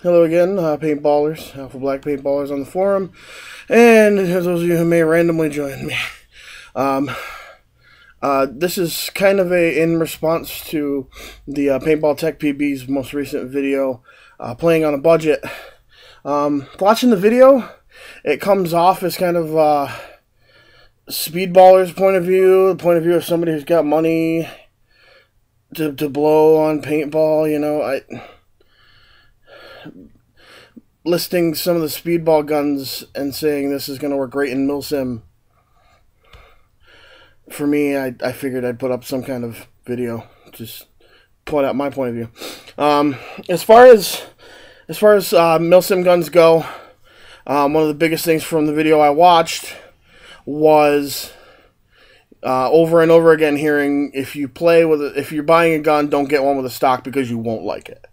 Hello again, paintballers, Alpha Black paintballers on the forum, and those of you who may randomly join me. Um, this is kind of in response to the Paintball Tech PB's most recent video, playing on a budget. Watching the video, it comes off as kind of speedballer's point of view, the point of view of somebody who's got money to blow on paintball. You know, listing some of the speedball guns and saying this is going to work great in milsim. For me, I figured I'd put up some kind of video, just point out my point of view. As far as milsim guns go, one of the biggest things from the video I watched was over and over again hearing if you're buying a gun, don't get one with a stock because you won't like it.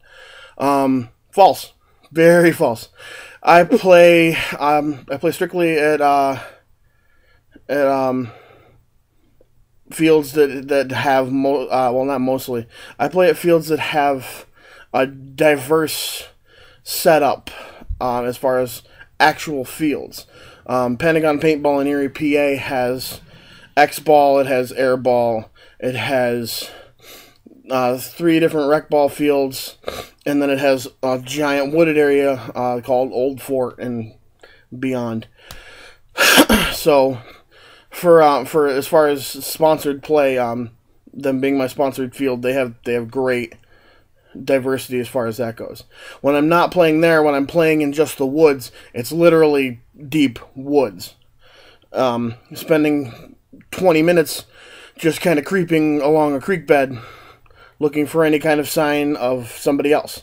False. Very false. I play strictly at fields that have well, not mostly. I play at fields that have a diverse setup as far as actual fields. Pentagon Paintball in Erie, PA has X-ball, it has air ball, it has 3 different rec ball fields, and then it has a giant wooded area called Old Fort and beyond. So, for as far as sponsored play, them being my sponsored field, they have great diversity as far as that goes. When I'm not playing there, when I'm playing in just the woods, it's literally deep woods. Spending 20 minutes just kind of creeping along a creek bed, looking for any kind of sign of somebody else.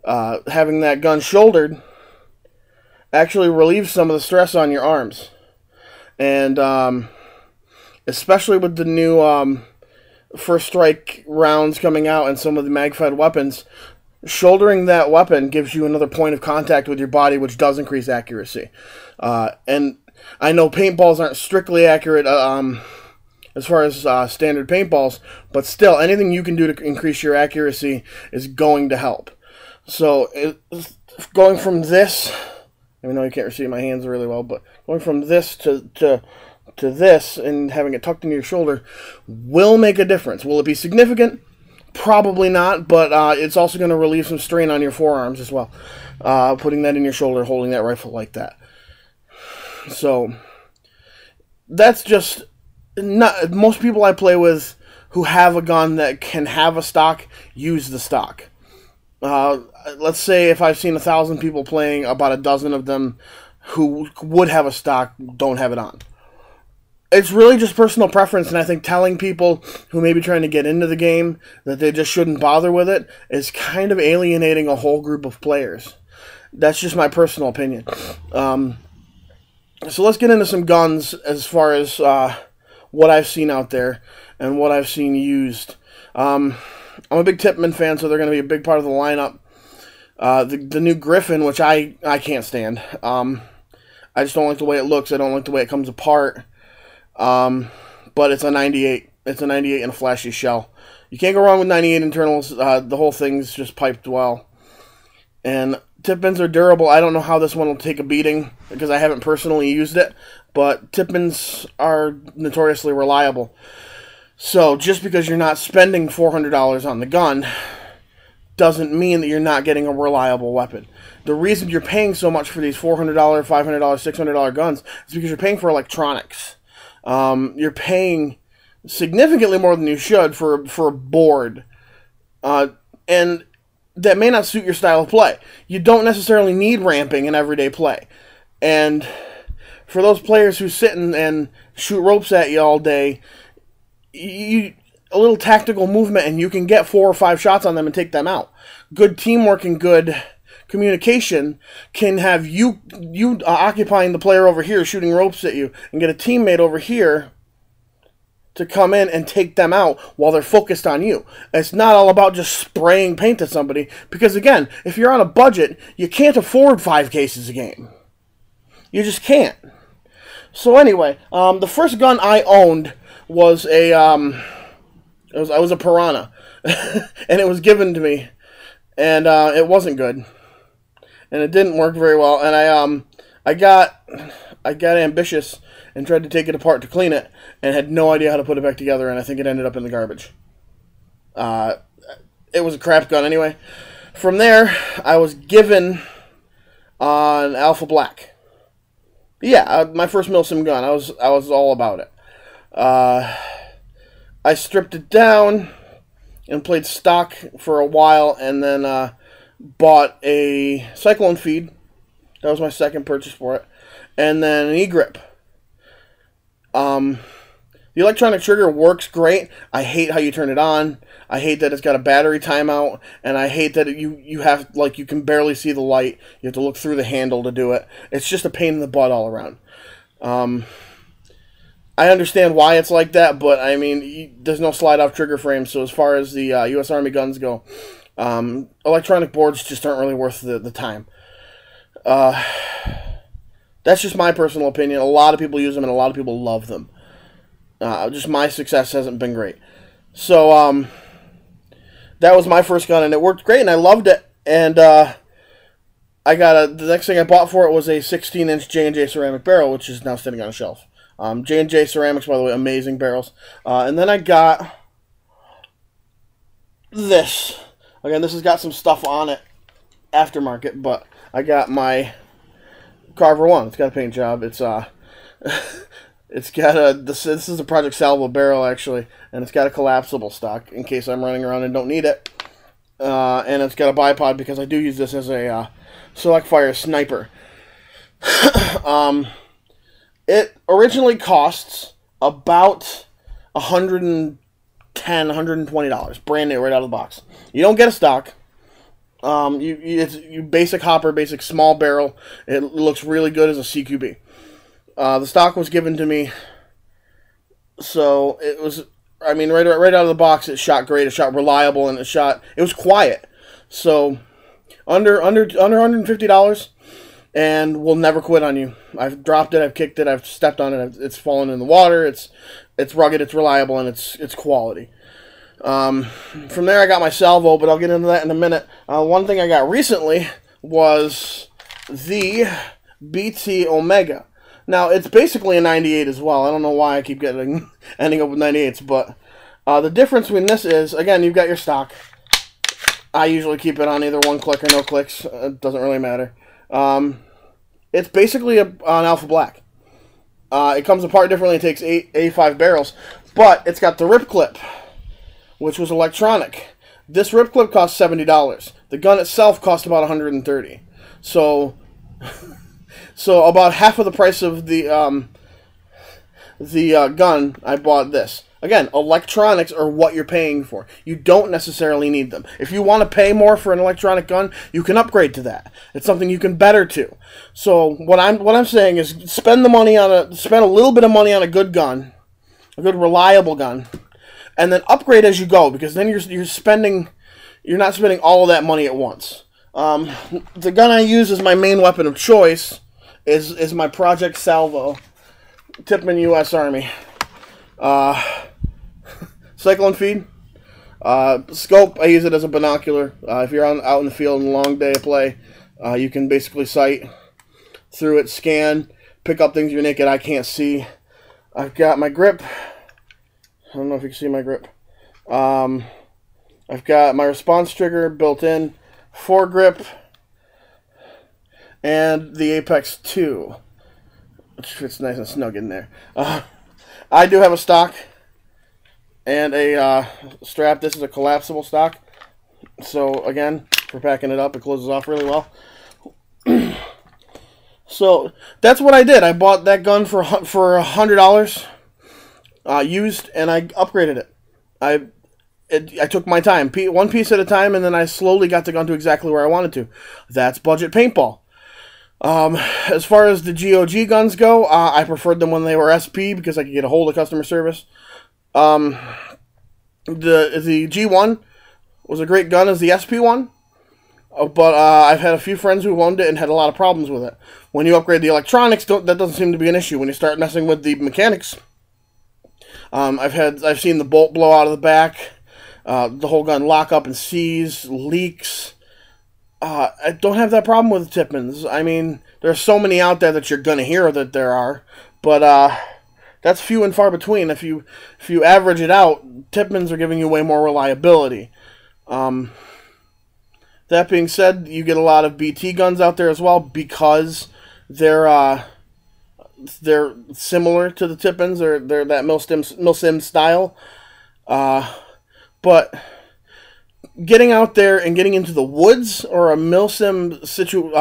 Having that gun shouldered actually relieves some of the stress on your arms. And especially with the new first strike rounds coming out and some of the mag-fed weapons, shouldering that weapon gives you another point of contact with your body, which does increase accuracy. And I know paintballs aren't strictly accurate as far as standard paintballs, but still, anything you can do to increase your accuracy is going to help. So, going from this, I know you can't see my hands really well, but going from this to this and having it tucked into your shoulder will make a difference. Will it be significant? Probably not, but it's also going to relieve some strain on your forearms as well. Putting that in your shoulder, holding that rifle like that. So, that's just not most people I play with who have a gun that can have a stock use the stock. Let's say if I've seen 1,000 people playing, about a dozen of them who would have a stock don't have it on. It's really just personal preference, and I think telling people who may be trying to get into the game that they just shouldn't bother with it is kind of alienating a whole group of players. That's just my personal opinion. So let's get into some guns as far as what I've seen out there and what I've seen used. I'm a big Tippmann fan, so they're going to be a big part of the lineup. The new Griffin, which I can't stand. I just don't like the way it looks. I don't like the way it comes apart. But it's a 98. It's a 98 in a flashy shell. You can't go wrong with 98 internals. The whole thing's just piped well. And Tippmanns are durable. I don't know how this one will take a beating because I haven't personally used it. But Tippmanns are notoriously reliable. So just because you're not spending $400 on the gun doesn't mean that you're not getting a reliable weapon. The reason you're paying so much for these $400, $500, $600 guns is because you're paying for electronics. You're paying significantly more than you should for a board. And that may not suit your style of play. You don't necessarily need ramping in everyday play. And for those players who sit and shoot ropes at you all day, a little tactical movement and you can get 4 or 5 shots on them and take them out. Good teamwork and good communication can have you occupying the player over here shooting ropes at you and get a teammate over here to come in and take them out while they're focused on you. It's not all about just spraying paint at somebody, because again, if you're on a budget, you can't afford 5 cases a game. You just can't. So anyway, the first gun I owned was I was a Piranha, and it was given to me, and it wasn't good. and it didn't work very well. And I got ambitious and tried to take it apart to clean it, and had no idea how to put it back together. And I think it ended up in the garbage. It was a crap gun anyway. From there, I was given an Alpha Black. Yeah, my first milsim gun. I was all about it. I stripped it down and played stock for a while, and then bought a Cyclone feed. That was my second purchase for it, and then an e-grip. The electronic trigger works great. I hate how you turn it on. I hate that it's got a battery timeout, and I hate that you have, like, you can barely see the light. You have to look through the handle to do it. It's just a pain in the butt all around. I understand why it's like that, but I mean, there's no slide-off trigger frame. So as far as the U.S. Army guns go, electronic boards just aren't really worth the time. That's just my personal opinion. A lot of people use them, and a lot of people love them. Just my success hasn't been great. So that was my first gun, and it worked great, and I loved it. And I got the next thing I bought for it was a 16-inch J&J ceramic barrel, which is now sitting on a shelf. J&J ceramics, by the way, amazing barrels. And then I got this. Again, this has got some stuff on it, aftermarket, but I got my Carver 1. It's got a paint job. It's it's got this is a Project Salvo barrel, actually, and it's got a collapsible stock in case I'm running around and don't need it. And it's got a bipod because I do use this as a select fire sniper. It originally costs about $110, $120, brand new right out of the box. You don't get a stock. It's basic hopper, basic small barrel. It looks really good as a CQB. The stock was given to me, so it was, I mean, right out of the box, it shot great, it shot reliable, and it was quiet. So, under $150, and will never quit on you. I've dropped it, I've kicked it, I've stepped on it, it's fallen in the water, it's rugged, it's reliable, and it's quality. From there I got my salvo, but I'll get into that in a minute. One thing I got recently was the BT Omega. Now, it's basically a 98 as well. I don't know why I keep ending up with 98s, but the difference between this is, again, you've got your stock. I usually keep it on either one click or no clicks. It doesn't really matter. It's basically an Alpha Black. It comes apart differently. It takes 85 barrels, but it's got the rip clip, which was electronic. This rip clip cost $70. The gun itself cost about $130. So about half of the price of the gun, I bought this. Again, electronics are what you're paying for. You don't necessarily need them. If you want to pay more for an electronic gun, you can upgrade to that. It's something you can better to. So what I'm saying is spend a little bit of money on a good gun, a good reliable gun, and then upgrade as you go, because then you're not spending all of that money at once. The gun I use as my main weapon of choice is my Project Salvo, Tippmann U.S. Army. Cyclone feed. Scope, I use it as a binocular. If you're out in the field on a long day of play, you can basically sight through it, scan, pick up things you're naked eye can't see. I've got my grip. I don't know if you can see my grip. I've got my response trigger built in, foregrip, and the Apex 2, which fits nice and snug in there. I do have a stock and a strap. This is a collapsible stock. So again, for packing it up, it closes off really well. So that's what I did. I bought that gun for $100 used, and I upgraded it. I took my time, one piece at a time, and then I slowly got the gun to exactly where I wanted to. That's budget paintball. As far as the GOG guns go, I preferred them when they were SP because I could get a hold of customer service. The G1 was a great gun as the SP one, but I've had a few friends who owned it and had a lot of problems with it. When you upgrade the electronics, that doesn't seem to be an issue. When you start messing with the mechanics, I've seen the bolt blow out of the back, the whole gun lock up and seize, leaks. I don't have that problem with Tippmans. I mean, there's so many out there that you're gonna hear that there are, but that's few and far between. If you average it out, Tippmans are giving you way more reliability. That being said, you get a lot of BT guns out there as well because they're similar to the Tippmans. They're that milsim style. But getting out there and getting into the woods or a milsim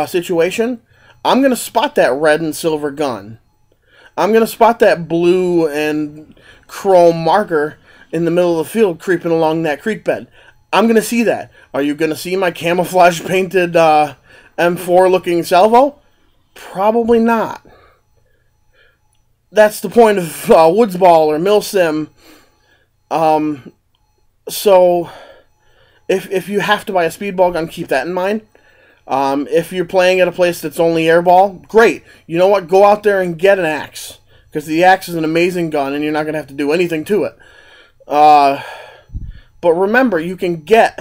situation, I'm going to spot that red and silver gun. I'm going to spot that blue and chrome marker in the middle of the field creeping along that creek bed. I'm going to see that. Are you going to see my camouflage painted M4 looking salvo? Probably not. That's the point of woods ball or milsim. So if you have to buy a speedball gun, keep that in mind. If you're playing at a place that's only airball, great. You know what? Go out there and get an axe, because the axe is an amazing gun, and you're not going to have to do anything to it. But remember, you can get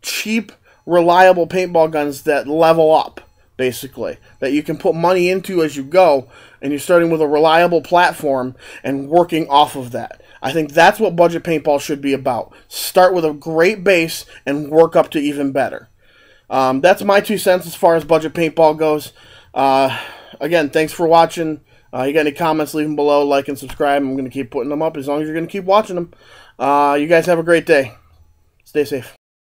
cheap, reliable paintball guns that level up, basically, that you can put money into as you go, and you're starting with a reliable platform and working off of that. I think that's what budget paintball should be about. Start with a great base and work up to even better. That's my 2 cents as far as budget paintball goes. Again, thanks for watching. You got any comments, leave them below. Like and subscribe. I'm going to keep putting them up as long as you're going to keep watching them. You guys have a great day. Stay safe.